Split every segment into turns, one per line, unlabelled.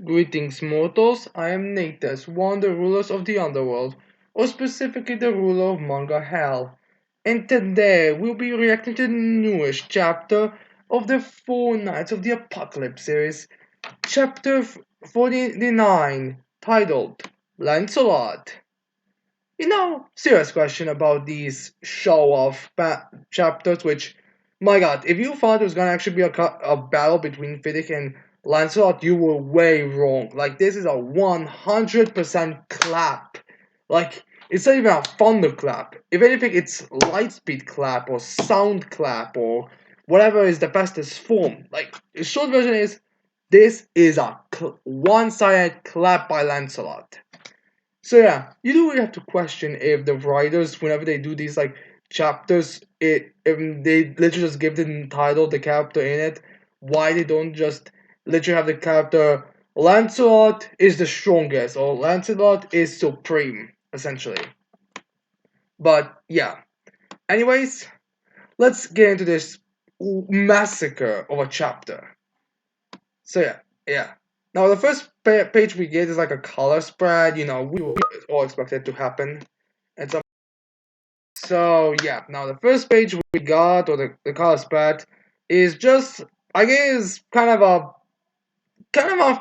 Greetings, mortals. I am Natus, one of the rulers of the underworld, or specifically the ruler of manga hell. And today we'll be reacting to the newest chapter of the Four Nights of the Apocalypse series, chapter 49, titled Lancelot. Serious question about these show-off chapters, which, my god, if you thought it was gonna actually be a battle between Fiddick and Lancelot, you were way wrong. Like, this is a 100% clap. Like, it's not even a thunderclap. If anything, it's lightspeed clap or sound clap or whatever is the fastest form. Like, the short version is, this is a one-sided clap by Lancelot. So yeah, you do really have to question if the writers, whenever they do these like chapters, if they literally just give the title, the character in it, why they don't just literally have the character Lancelot is the strongest or Lancelot is supreme, essentially. But yeah. Anyways, let's get into this massacre of a chapter. So yeah. Now the first page we get is like a color spread. We all expect it to happen. And so yeah. Now the first page we got, or the color spread, is just, I guess, kind of a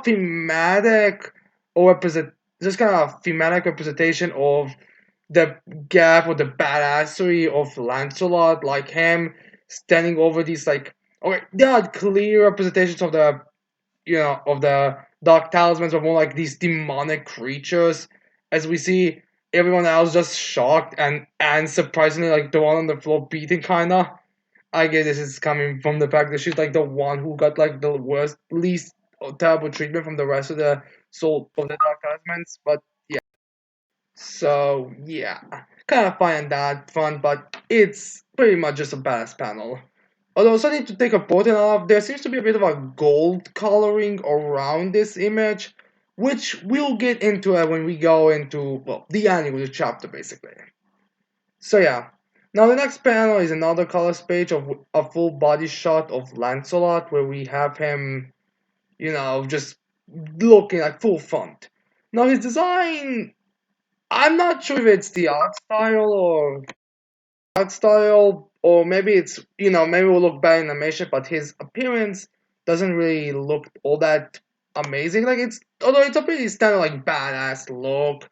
thematic or just kind of a thematic representation of the gap or the badassery of Lancelot, like him standing over these like, okay, there are clear representations of the dark talismans, but more like these demonic creatures, as we see everyone else just shocked and surprisingly like the one on the floor beating kinda. I guess this is coming from the fact that she's like the one who got like the worst, least terrible treatment from the rest of the soul of the dark talismans. But yeah, so yeah, kind of find that fun, but it's pretty much just a badass panel. Although something to take important of, there seems to be a bit of a gold coloring around this image, which we'll get into it when we go into, well, the ending of the chapter, basically. So yeah, now the next panel is another color page of a full body shot of Lancelot, where we have him, just looking like full front. Now his design, I'm not sure if it's the art style, or maybe it's, maybe it will look bad in animation, but his appearance doesn't really look all that amazing. Like, although it's a pretty standard like badass look.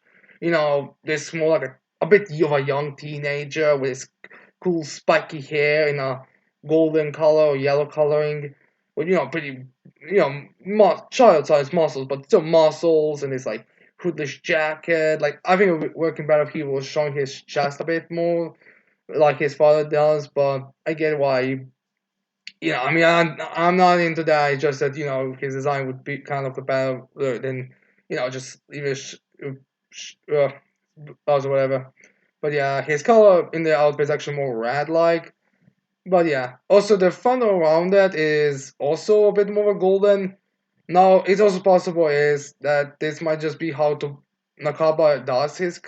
This more like a bit of a young teenager with his cool spiky hair in a golden color or yellow coloring, with pretty, child-sized muscles, but still muscles, and his like hoodless jacket. Like, I think it would be working better if he was showing his chest a bit more like his father does, but I get why. I mean, I'm not into that. It's just that his design would be kind of the better than just leave it or whatever. But yeah, his color in the outfit is actually more red-like. But yeah, also the front around that is also a bit more golden. Now, it's also possible is that this might just be how Nakaba does his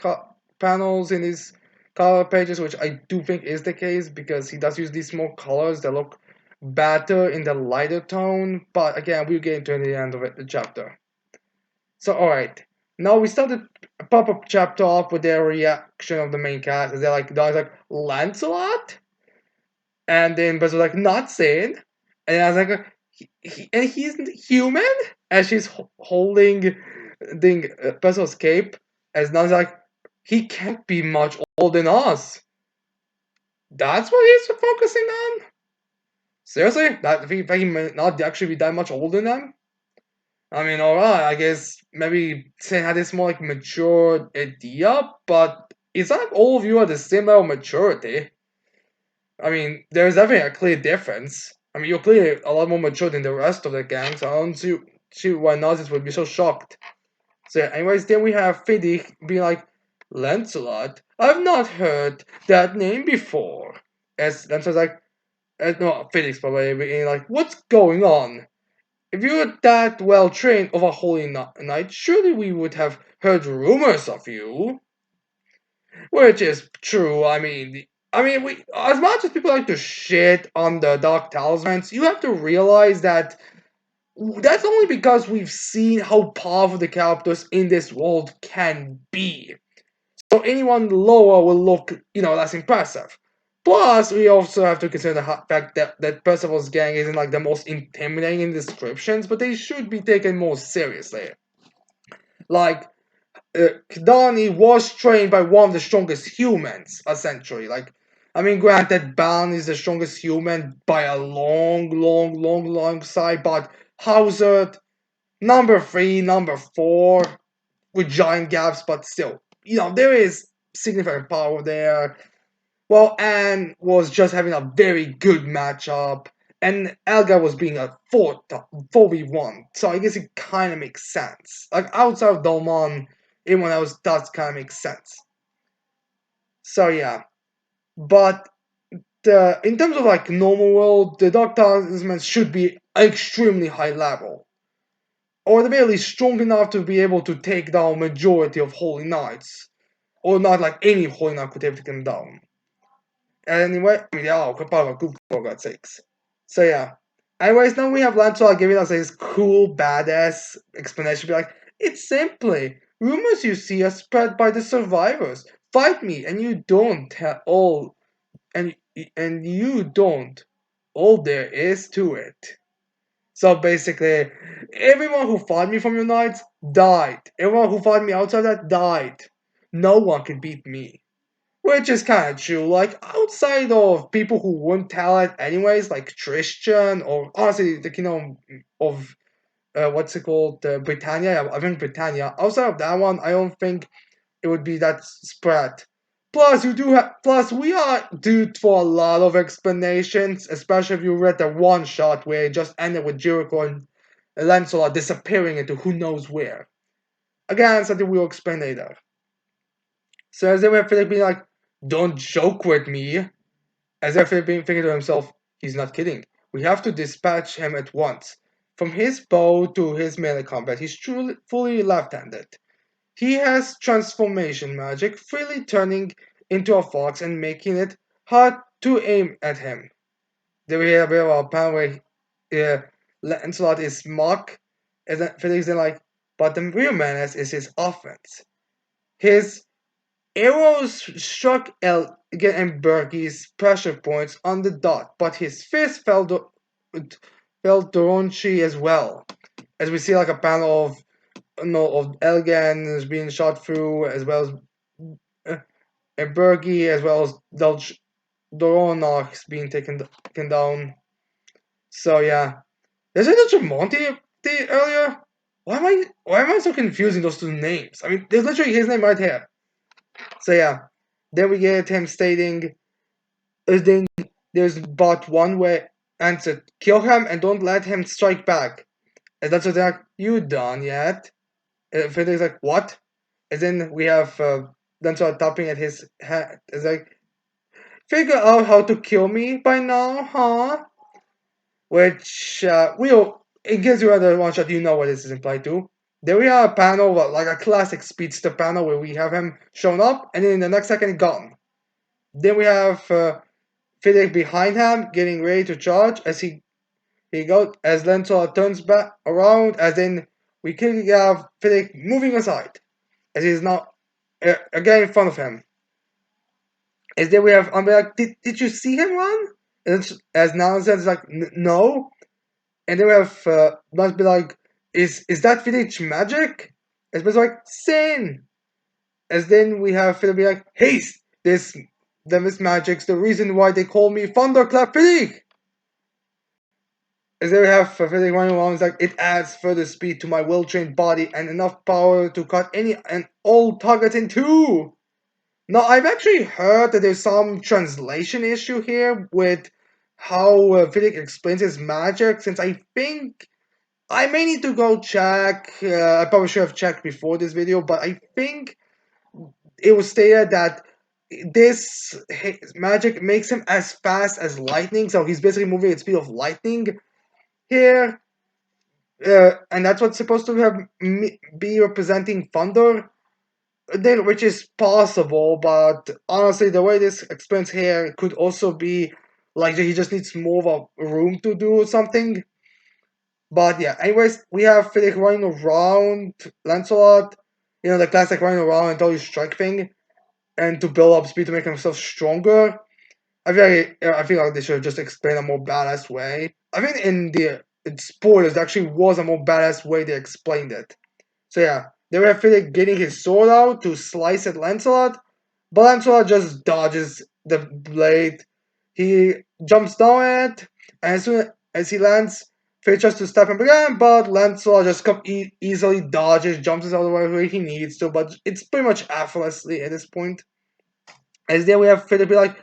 panels in his color pages, which I do think is the case because he does use these small colors that look better in the lighter tone. But again, we'll get into the end of the chapter. So, alright. Now we start the pop-up chapter off with their reaction of the main cast. They're like, Lancelot? And then Buzz was like, not sane. And I was like, and he's human? And she's holding Bezos' cape. As Nan's like, he can't be much older than us. That's what he's focusing on? Seriously? That he may not actually be that much older than them? I mean, alright, I guess maybe Sen had this more like mature idea, but it's not like all of you are the same level of maturity. I mean, there's definitely a clear difference. I mean, you're clearly a lot more mature than the rest of the gang, so I don't see why Nazis would be so shocked. So, anyways, then we have Fiddick being like, Lancelot? I've not heard that name before. As Lancelot's like, no, Fiddick's probably being like, what's going on? If you were that well trained of a holy knight, surely we would have heard rumors of you. Which is true. I mean, we as much as people like to shit on the Dark Talismans, you have to realize that that's only because we've seen how powerful the characters in this world can be. So anyone lower will look, less impressive. Plus, we also have to consider the fact that Percival's gang isn't like the most intimidating in descriptions, but they should be taken more seriously. Like, Kidani was trained by one of the strongest humans, essentially. Like, I mean, granted, Ban is the strongest human by a long, long, long, long side, but Hauser, number three, number four, with giant gaps, but still, there is significant power there. Well, Anne was just having a very good matchup, and Elga was being a 4v1, so I guess it kind of makes sense. Like, outside of Dolman, anyone else does kind of make sense. So, yeah. But in terms of like normal world, the Dark Talismans should be extremely high level, or at the very least strong enough to be able to take down majority of Holy Knights, or not like any Holy Knight could take them down. Anyway, I mean, yeah, part of a group for God's sakes. So yeah. Anyways, now we have Lancelot giving us this cool, badass explanation. Be like, it's simply rumors you see are spread by the survivors. Fight me, and you don't have all, and you don't. All there is to it. So basically, everyone who fought me from your knights died. Everyone who fought me outside that died. No one can beat me. Which is kind of true. Like, outside of people who wouldn't tell it anyways, like Tristan, or honestly, the kingdom of, what's it called? Britannia? Yeah, I think Britannia. Outside of that one, I don't think it would be that spread. Plus, plus, we are due for a lot of explanations, especially if you read the one shot where it just ended with Jericho and Lancelot disappearing into who knows where. Again, something we'll explain later. So as they were Philip being like, don't joke with me. As if Philip being thinking to himself, he's not kidding. We have to dispatch him at once. From his bow to his melee combat, he's truly fully left-handed. He has transformation magic, freely turning into a fox and making it hard to aim at him. Then we have a panel where Lancelot is mock, and then Felix is like, but the real menace is his offense. His arrows struck again Berkey's pressure points on the dot, but his fist fell Doronchi as well. As we see like a panel of of Elgan is being shot through, as well as Berkey, as well as Doronox being taken down. So yeah. Is it a Tremonti earlier? Why am I so confusing those two names? I mean, there's literally his name right here. So yeah, then we get him stating, then there's but one way answer: kill him and don't let him strike back. And that's what they're like, you done yet? And Frederick's like, what? And then we have then start tapping at his head. It's like, figure out how to kill me by now, huh? Which we'll in case you read the one shot, you know what this is implied to. Then we have a panel, like a classic speedster panel, where we have him shown up, and then in the next second, gone. Then we have Fiddick behind him, getting ready to charge as he goes as Lancelot turns back around, as in we clearly have Fiddick moving aside as he's now again in front of him. As then we have like, did you see him run? As nonsense like no, and then we have must be like, is that Fiddick magic? As it's like sin. As then we have Fiddick be like, haste this magic's the reason why they call me Thunderclap Fiddick. As they have Fiddick running around, it's like, it adds further speed to my well-trained body and enough power to cut any and all targets in two. Now, I've actually heard that there's some translation issue here with how Fiddick explains his magic, since I think I may need to go check. I probably should have checked before this video, but I think it was stated that this magic makes him as fast as lightning, so he's basically moving at speed of lightning here, and that's what's supposed to have be representing thunder. Then, which is possible, but honestly, the way this explains here could also be like he just needs more of a room to do something. But yeah, anyways, we have Fiddick running around Lancelot, the classic running around until you strike thing, and to build up speed to make himself stronger. I feel like they should have just explained a more badass way. I think in spoilers, there actually was a more badass way they explained it. So yeah, they were Fiddick getting his sword out to slice at Lancelot, but Lancelot just dodges the blade. He jumps down it, and as soon as he lands, Fiddick tries to step him again, but Lancelot just easily dodges, jumps out of the way where he needs to, but it's pretty much effortlessly at this point. As then we have Fiddick be like,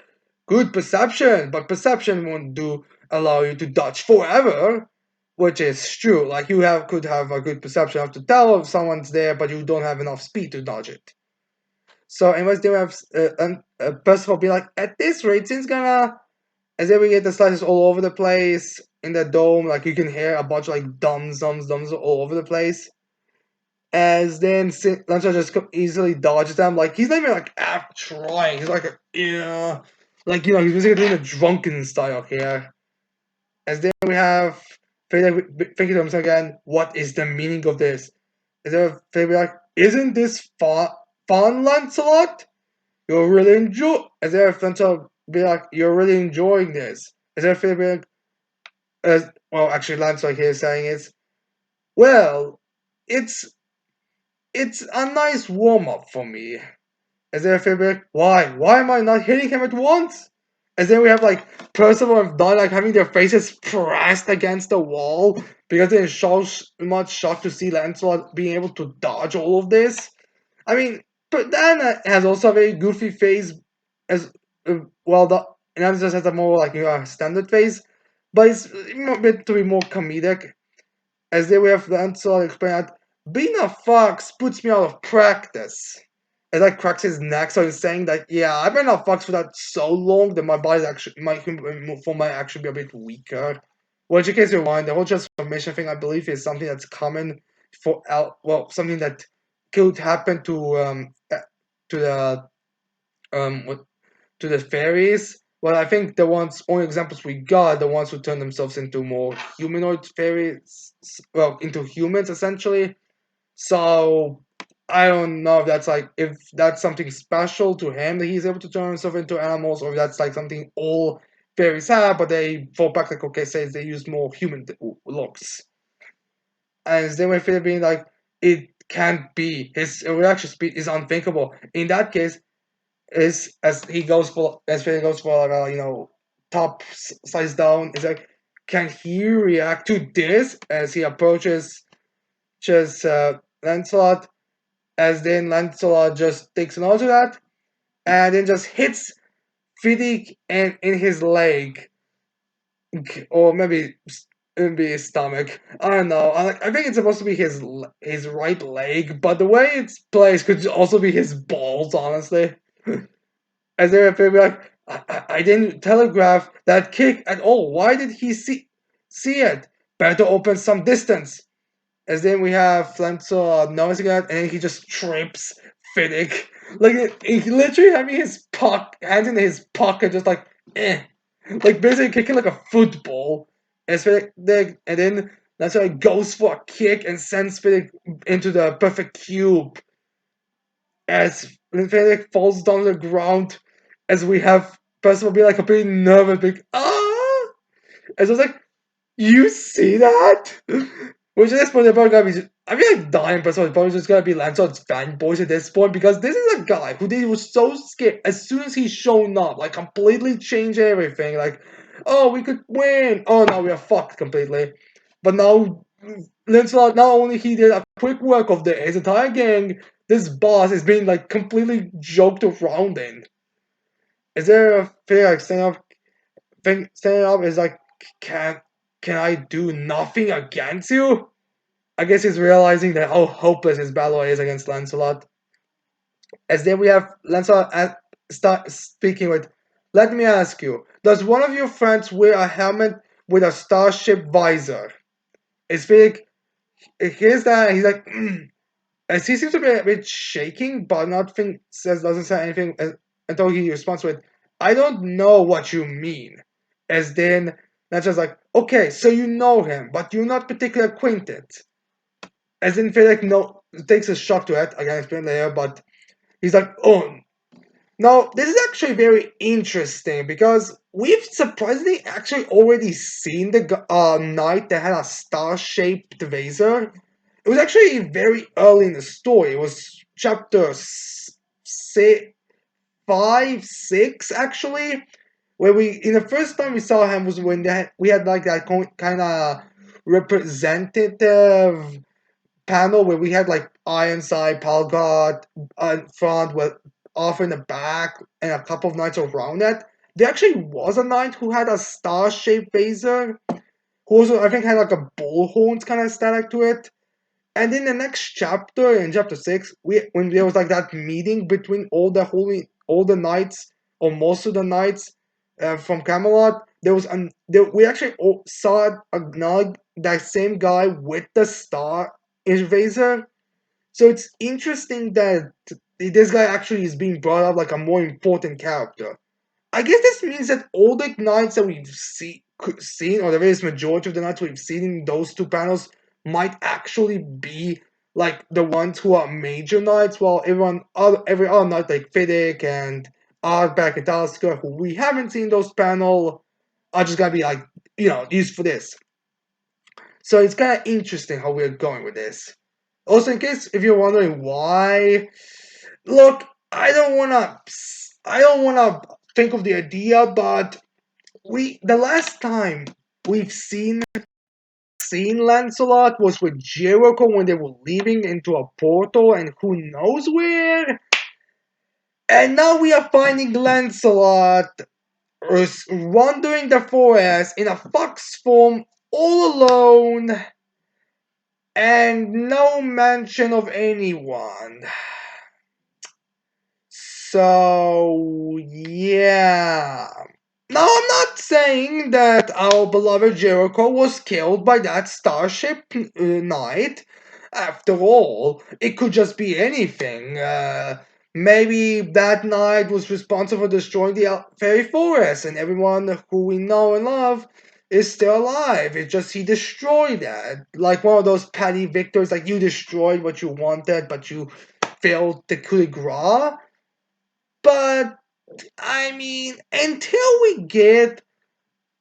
good perception, but perception won't do allow you to dodge forever, which is true. Like could have a good perception of to tell if someone's there, but you don't have enough speed to dodge it. So anyways, they have Percival be like, at this rate, since gonna as then we get the slices all over the place in the dome, like you can hear a bunch of like dums, dums, dums all over the place. As then Lancelot just easily dodges them. Like he's not even like trying. He's like, yeah, like he's basically doing a drunken style here. As then we have Fede thinking to himself again, what is the meaning of this? Is there Fede like, isn't this fun, Lancelot? You're really enjoy. Is there Lancelot be like, you're really enjoying this? Is there Fede be like, well, actually, Lancelot here is saying is, well, it's it's a nice warm up for me. As then Fade why? Why am I not hitting him at once? As then we have like Percival and Don like having their faces pressed against the wall because they're so much shocked to see Lancelot being able to dodge all of this. I mean, but Dan has also a very goofy face as well. The and just has a more like standard face, but it's a bit to be more comedic. As they have Lancelot explain that being a fox puts me out of practice. As I cracks his neck, so he's saying that yeah, I've been a fox for that so long that my body's actually my form might actually be a bit weaker. Well, in case you're wondering, the whole transformation thing I believe is something that's common for something that could happen to the what to the fairies. Well, I think the only examples we got, the ones who turn themselves into more humanoid fairies, well, into humans essentially. So I don't know if that's something special to him that he's able to turn himself into animals, or if that's like something all fairies have, but they, for practical cases, they use more human looks. And then when Philip being like, it can't be. His reaction speed is unthinkable. In that case, is as Fede goes for like top size down. It's like, can he react to this as he approaches just Lancelot? As then Lancelot just takes note of that and then just hits Fiddick in his leg, or maybe his stomach. I don't know. I think it's supposed to be his right leg, but the way it's placed could also be his balls. Honestly. As they were like, I didn't telegraph that kick at all. Why did he see it? Better open some distance. As then we have Flenso noticing it, and then he just trips Fiddick. Like he literally having his hands in his pocket, just like like basically kicking like a football. And and then that's why he goes for a kick and sends Fiddick into the perfect cube as Fennec falls down to the ground, as we have Percival be like completely nervous, like, ah! And so it's like, you see that? Which at this point, they're probably gonna be. I feel like dying Percival is probably just gonna be Lancelot's fanboys at this point because this is a guy who they was so scared as soon as he's shown up, like completely changed everything. Like, oh, we could win. Oh no, we are fucked completely. But now Lancelot, not only he did a quick work of his entire gang, this boss is being like completely joked around in. Is there a thing like standing up is like, can can I do nothing against you? I guess he's realizing that how hopeless his battle is against Lancelot. As then we have Lancelot start speaking with, let me ask you, does one of your friends wear a helmet with a starship visor? It's Felix hears that he's like, as he seems to be a bit shaking, but nothing doesn't say anything until he responds with, "I don't know what you mean." As then That's just like, okay, so you know him, but you're not particularly acquainted. As in, Felix no takes a shock to it. I can explain later, but he's like, oh. Now, this is actually very interesting because we've surprisingly actually already seen the knight that had a star-shaped visor. It was actually very early in the story. It was chapter 6, actually, where we in the first time we saw him was when we had like that kind of representative panel where we had like Ironside, Palgod in front, with off in the back, and a couple of knights around it. There actually was a knight who had a star-shaped visor, who also I think had like a bullhorns kind of aesthetic to it. And in the next chapter, in chapter 6, when there was like that meeting between all the knights, or most of the knights from Camelot, we actually saw that same guy with the star invaser. So it's interesting that this guy actually is being brought up like a more important character. I guess this means that all the knights that seen, or the vast majority of the knights we've seen in those two panels, might actually be like the ones who are major knights, while every other knight like Fiddick and Ardbeg and Talisker, who we haven't seen those panel, are just gonna be like, used for this. So it's kind of interesting how we're going with this. Also, in case if you're wondering why, look, I don't wanna think of the idea, but the last time we've seen Lancelot was with Jericho when they were leaving into a portal and who knows where. And now we are finding Lancelot wandering the forest in a fox form all alone and no mention of anyone. So, yeah. Now, I'm not saying that our beloved Jericho was killed by that starship knight. After all, it could just be anything. Maybe that knight was responsible for destroying the fairy forest, and everyone who we know and love is still alive. It's just he destroyed that. Like one of those petty victors, like you destroyed what you wanted, but you failed the coup de grace. But I mean, until we get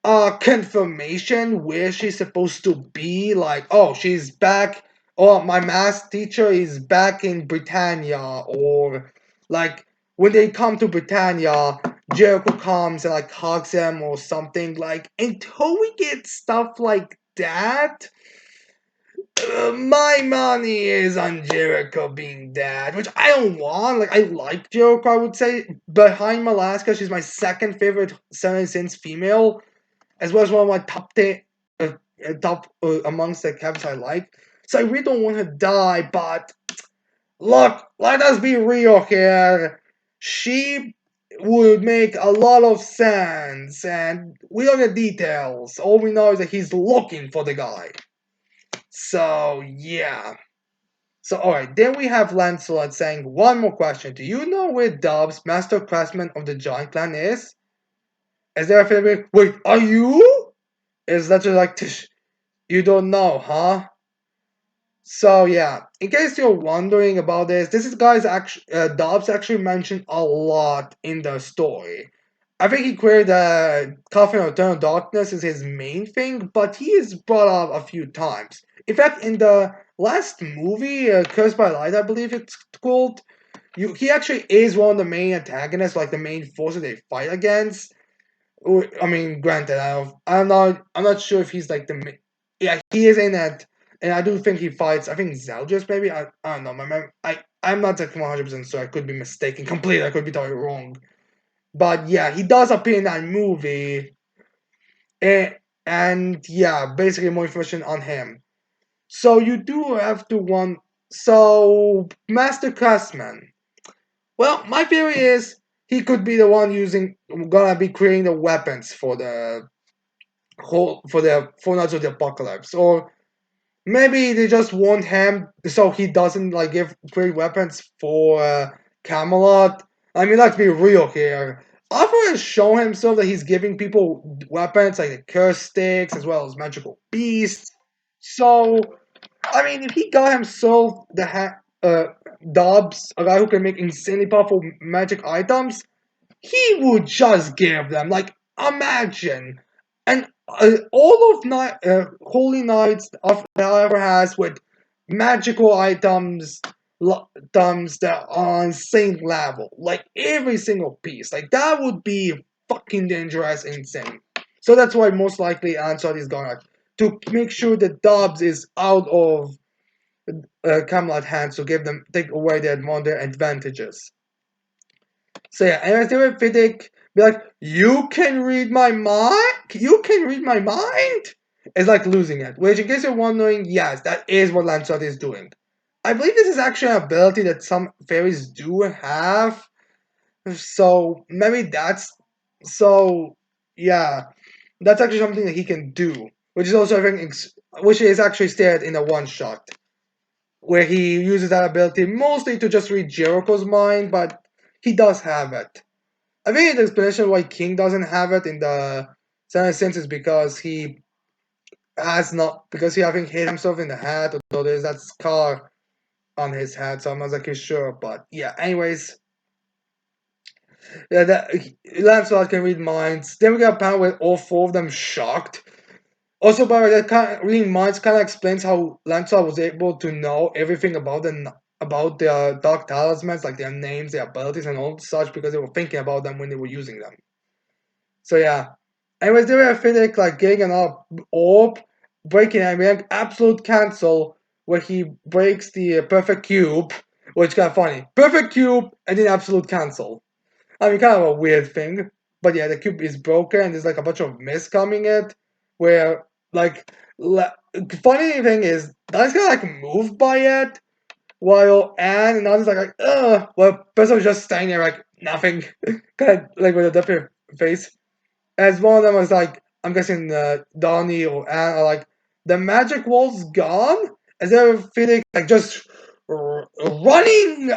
confirmation where she's supposed to be, like, oh, she's back, or my math teacher is back in Britannia, or like when they come to Britannia, Jericho comes and like hugs them or something. Like, until we get stuff like that, my money is on Jericho being dead, which I don't want. Like, I like Jericho, I would say. Behind Malaska, she's my second favorite Seven Sins female, as well as one of my top amongst the characters I like. So I really don't want her to die, but look, let us be real here. She would make a lot of sense, and we don't get details. All we know is that he's looking for the guy. So, yeah. So, alright, then we have Lancelot saying, one more question. Do you know where Dobbs, Master Craftsman of the Giant Clan, is? Is there a favorite? Wait, are you? Is that just like, Tish, you don't know, huh? So, yeah, in case you're wondering about this is guy's actually, Dobbs actually mentioned a lot in the story. I think he created Coffin of Eternal Darkness is his main thing, but he is brought up a few times. In fact, in the last movie, Cursed by Light, I believe it's called, he actually is one of the main antagonists, like the main forces they fight against. I mean, granted, I'm not sure if he's like yeah, he is in it, and I do think he fights. I think Zeldris, maybe. I don't know. I'm not like 100% sure. I could be mistaken completely. I could be totally wrong. But yeah, he does appear in that movie. And yeah, basically more information on him. So you do have to one. So Master Craftsman. Well, my theory is he could be the one gonna be creating the weapons for the whole for the Four Knights of the Apocalypse, or maybe they just want him so he doesn't like give great weapons for Camelot. I mean, let's be real here. Arthur has shown himself that he's giving people weapons like the curse sticks as well as magical beasts. So, I mean, if he got himself Dobbs, a guy who can make insanely powerful magic items, he would just give them. Like, imagine. And all of Holy Knights of ever has with magical items that are on insane level. Like, every single piece. Like, that would be fucking dangerous, insane. So that's why most likely Ansar is gonna to make sure that Dobbs is out of Camelot hands to take away their advantages. So yeah, and they would Fiddick be like, "You can read my mind. You can read my mind." It's like losing it. Which, in case you're wondering, yes, that is what Lancelot is doing. I believe this is actually an ability that some fairies do have. So maybe that's so. Yeah, that's actually something that he can do, which is also I think which is actually stated in a one shot where he uses that ability mostly to just read Jericho's mind, but he does have it. I think the explanation why King doesn't have it in the certain sense is because he has not because he I think hit himself in the head, although there's that scar on his head, so I'm not exactly sure. But yeah, anyways, yeah, that Lancelot can read minds. Then we got a panel with all four of them shocked. Also, by the way, that kind of reading minds kind of explains how Lancelot was able to know everything about their dark talismans, like their names, their abilities, and all such, because they were thinking about them when they were using them. So yeah. Anyways, they were Fiddick like getting an orb, breaking and being absolute cancel where he breaks the perfect cube, which is kind of funny. Perfect cube and then absolute cancel. I mean, kind of a weird thing, but yeah, the cube is broken and there's like a bunch of mist coming it. Where like, funny thing is, Dan's kind of like moved by it, while Anne and others like well, person was just standing there like nothing, kind of like with a different face. As one of them was like, I'm guessing Donnie or Anne are like, the magic wall's gone? As they're feeling like just running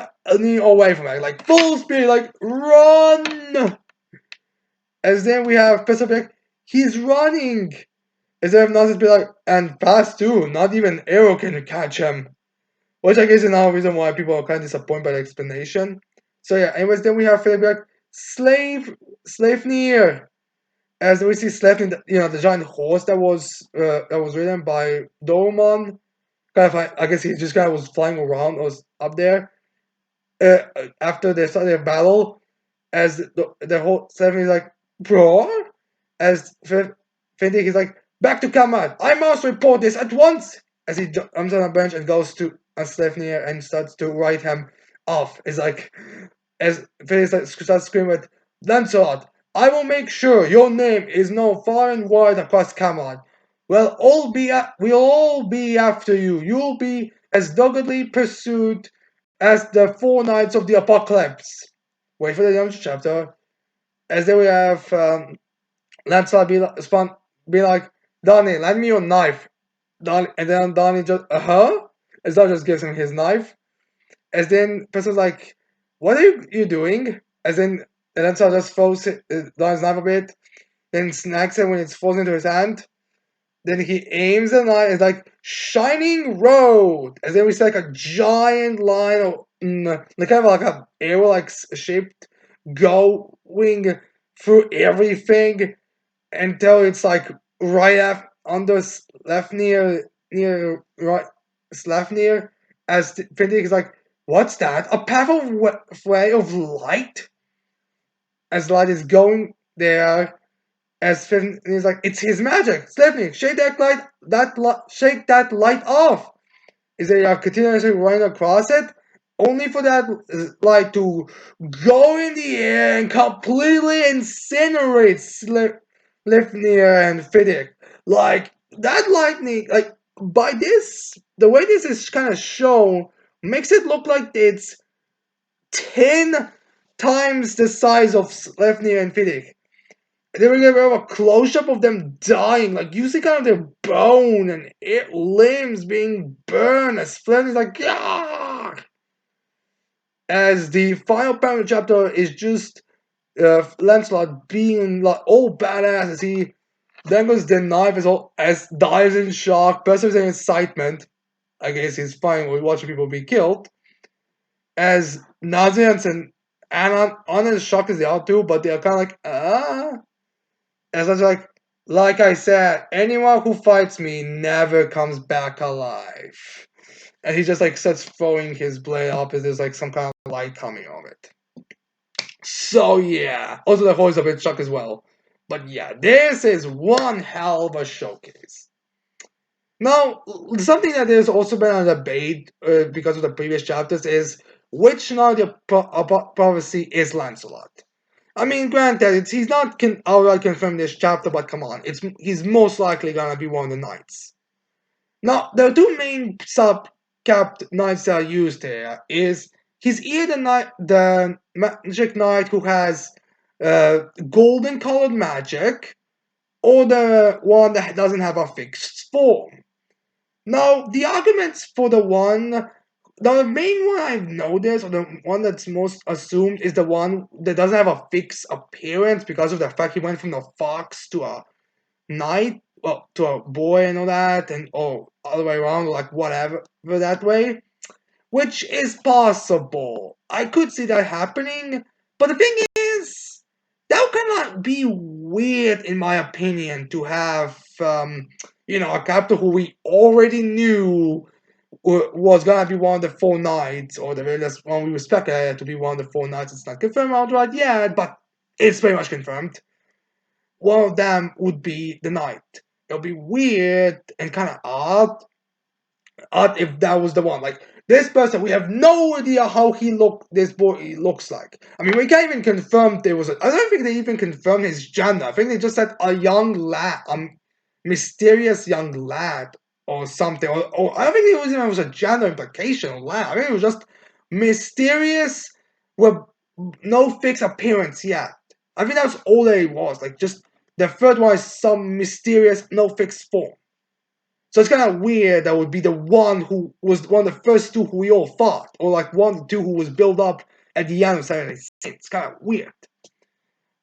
away from it, like full speed, like run! As then we have Pacific, he's running! As if not be like, and fast too, not even Arrow can catch him. Which I guess is another reason why people are kind of disappointed by the explanation. So yeah, anyways, then we have Philip like, slave near! As we see Slap in the giant horse that was ridden by Dorman. Kind of like, I guess he just kind of was flying around or was up there. After they started their battle, as the whole Stephanie is like, bro, as Fendick is like, back to command. I must report this at once. As he jumps on a bench and goes to Stephanie and starts to write him off. It's like, as Fendick starts screaming at Lancelot, I will make sure your name is known far and wide across Camelot. We'll all be after you. You'll be as doggedly pursued as the four knights of the apocalypse. Wait for the next chapter. As then we have Lancelot be like, Donnie, lend me your knife. And then Donnie just, As Donnie just gives him his knife. As then person's like, what are you doing? As then Lancelot just throws Donnie's knife a bit, then snacks it when it falls into his hand. Then he aims the knife. It's like shining road. As then we see like a giant line of like kind of like a arrow like shaped going through everything until it's like right under left near right left near as Findic is like, what's that? A path of way of light? As light is going there, as Finn is like, it's his magic. Stephanie, shake shake that light off. Is they are continuously running across it, only for that light to go in the air and completely incinerate Lifnir and Fiddick. Like that lightning, like by this, the way this is kind of shown, makes it look like it's 10 times the size of Lifnir and Fiddick. Then we get a close up of them dying, like you see kind of their bone and limbs being burned as Flynn is like, yeah. As the final panel chapter is just Lancelot being like all badass as he dangles the knife as dives in shock, persists in excitement. I guess he's fine with watching people be killed. As Nazians and Anna aren't as shocked as they are too, but they're kind of like, ah. As I was like I said, anyone who fights me never comes back alive. And he just like starts throwing his blade up as there's like some kind of light coming of it. So yeah, also the horse a bit shocked as well. But yeah, this is one hell of a showcase. Now, something that has also been a debate because of the previous chapters is which knight of prophecy is Lancelot. I mean, granted, he's not outright confirmed this chapter, but come on, he's most likely gonna be one of the knights. Now, the two main sub-capped knights that are used here is he's either the magic knight who has golden colored magic, or the one that doesn't have a fixed form. Now, the arguments for the main one I've noticed, or the one that's most assumed, is the one that doesn't have a fixed appearance because of the fact he went from the fox to a knight, well, to a boy and all that, and or other way around, like whatever that way, which is possible. I could see that happening, but the thing is, that would kind of be weird, in my opinion, to have, a character who we already knew was gonna be one of the four knights, or the very last one we were speculated to be one of the four knights. It's not confirmed outright yet, but it's pretty much confirmed. One of them would be the knight. It'll be weird and kind of odd if that was the one. Like this person, we have no idea how this boy looks like. I mean, we can't even confirm there was. I don't think they even confirmed his gender. I think they just said a young lad, mysterious young lad or something. Or I don't think it was a gender implication or lad. I think it was just mysterious with no fixed appearance yet. I think that's all that it was. Like just the third one is some mysterious, no fixed form. So it's kind of weird that would be the one who was one of the first two who we all fought, or like one of the two who was built up at the end of Saturday. It's kind of weird.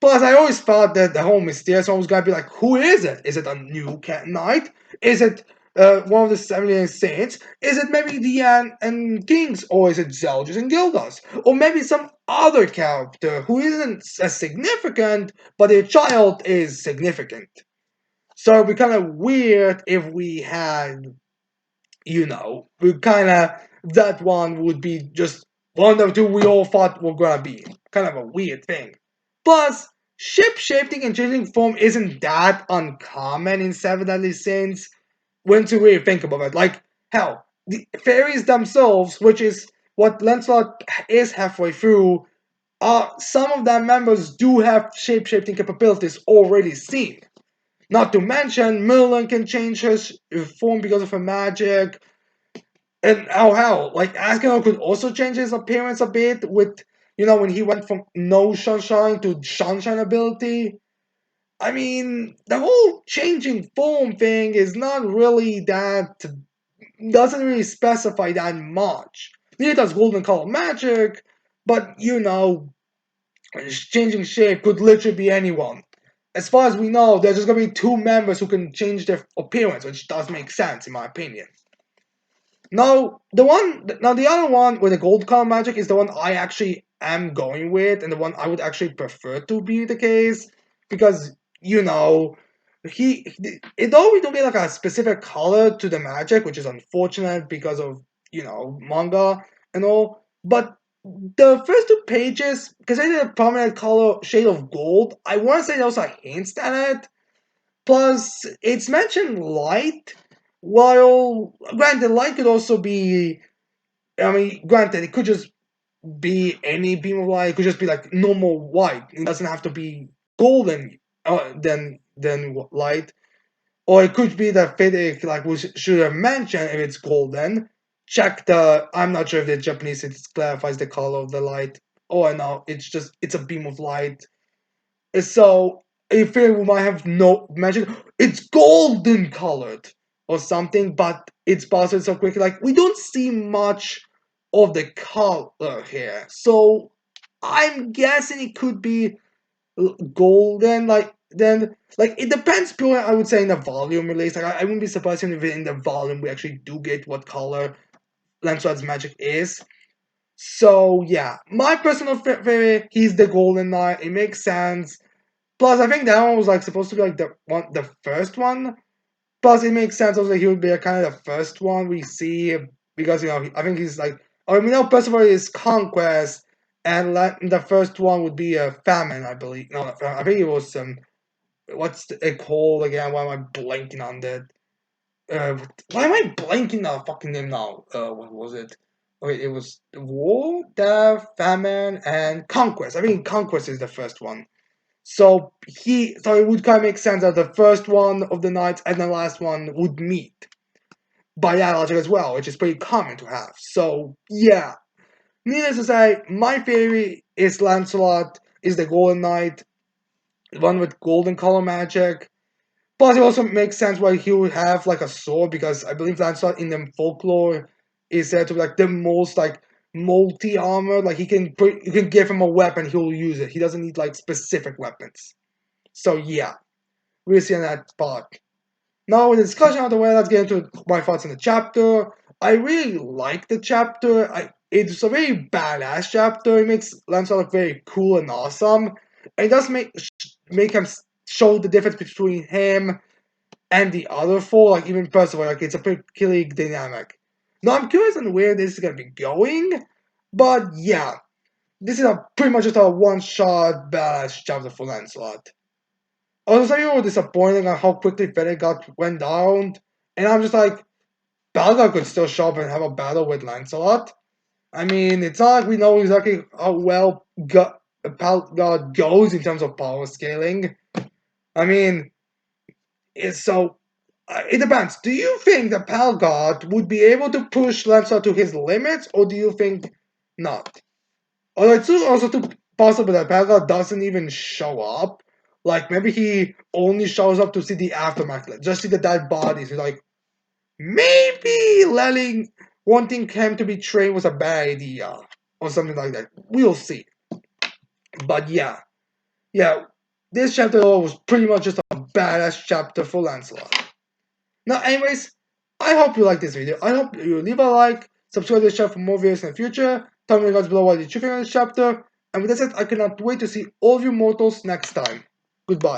Plus, I always thought that the whole mysterious one was gonna be like, who is it? Is it a new cat knight? Is it one of the 78 saints? Is it maybe Diane and Kings? Or is it Zeljas and Gildas? Or maybe some other character who isn't as significant, but their child is significant. So it'd be kind of weird if we had, we kind of, that one would be just one of the two we all thought were gonna be. Kind of a weird thing. Plus, ship shifting and changing form isn't that uncommon in Seven Deadly Sins when to really think about it. Like, hell, the fairies themselves, which is what Lancelot is halfway through, some of their members do have shape shifting capabilities already seen. Not to mention, Merlin can change his form because of her magic. And oh hell, like Asgard could also change his appearance a bit with, when he went from no sunshine to sunshine ability. I mean, the whole changing form thing is not really that, doesn't really specify that much. Neither does golden color magic, but changing shape could literally be anyone. As far as we know, there's just gonna be two members who can change their appearance, which does make sense in my opinion. Now the other one with the gold color magic is the one I actually am going with, and the one I would actually prefer to be the case, because though we don't get like a specific color to the magic, which is unfortunate because of manga and all, but the first two pages, because they did a prominent color shade of gold, I want to say those are hints at it. Plus, it's mentioned light, while granted, light could also be. I mean, granted, it could just be any beam of light. It could just be like normal white. It doesn't have to be golden. Then light, or it could be the Fiddick, like we should have mentioned if it's golden. Check the. I'm not sure if the Japanese it clarifies the color of the light. Oh, no, it's a beam of light. So if it might have no mentioned, it's golden colored or something, but it's passed so quickly. Like we don't see much of the color here, so I'm guessing it could be golden, like then like it depends purely, I would say, in the volume release. Like I wouldn't be surprised if in the volume we actually do get what color Lancelot's magic is. So yeah, my personal favorite, he's the Golden Knight. It makes sense. Plus, I think that one was like supposed to be like the first one. Plus, it makes sense also that he would be a kind of the first one we see because I think he's like, I mean, no, first of all is Conquest, and the first one would be a Famine, I believe. No, not Famine. I think it was what's it called again? Why am I blanking on that? Uh, why am I blanking on fucking name now? What was it? Okay, it was War, Death, Famine, and Conquest. I think Conquest is the first one. So it would kind of make sense that the first one of the knights and the last one would meet by that logic as well, which is pretty common to have. So yeah, needless to say, my theory is Lancelot is the Golden Knight, the one with golden color magic. Plus, it also makes sense why he would have like a sword because I believe Lancelot in the folklore is said to be like the most like multi armor. Like you can give him a weapon, he will use it. He doesn't need like specific weapons. So yeah, we'll see on that part. Now with the discussion out of the way, let's get into my thoughts on the chapter. I really like the chapter. It's a very badass chapter. It makes Lancelot look very cool and awesome. And it does make him show the difference between him and the other four, like even Percival, like it's a particularly dynamic. Now I'm curious on where this is gonna be going, but yeah, this is pretty much just a one-shot badass chapter for Lancelot. I was like, disappointing on how quickly Fennec went down, and I'm just like, Balga could still show up and have a battle with Lancelot. I mean, it's not like we know exactly how well Balga goes in terms of power scaling. I mean, so it depends. Do you think that Palgod would be able to push Lancelot to his limits, or do you think not? Although it's also too possible that Palgod doesn't even show up. Like maybe he only shows up to see the aftermath, like, just see the dead bodies. He's like, maybe wanting him to be trained was a bad idea, or something like that. We'll see. But yeah, this chapter was pretty much just a badass chapter for Lancelot. Now, anyways, I hope you like this video. I hope you leave a like, subscribe to the channel for more videos in the future. Tell me guys below what you think on this chapter. And with that said, I cannot wait to see all of you mortals next time. Goodbye.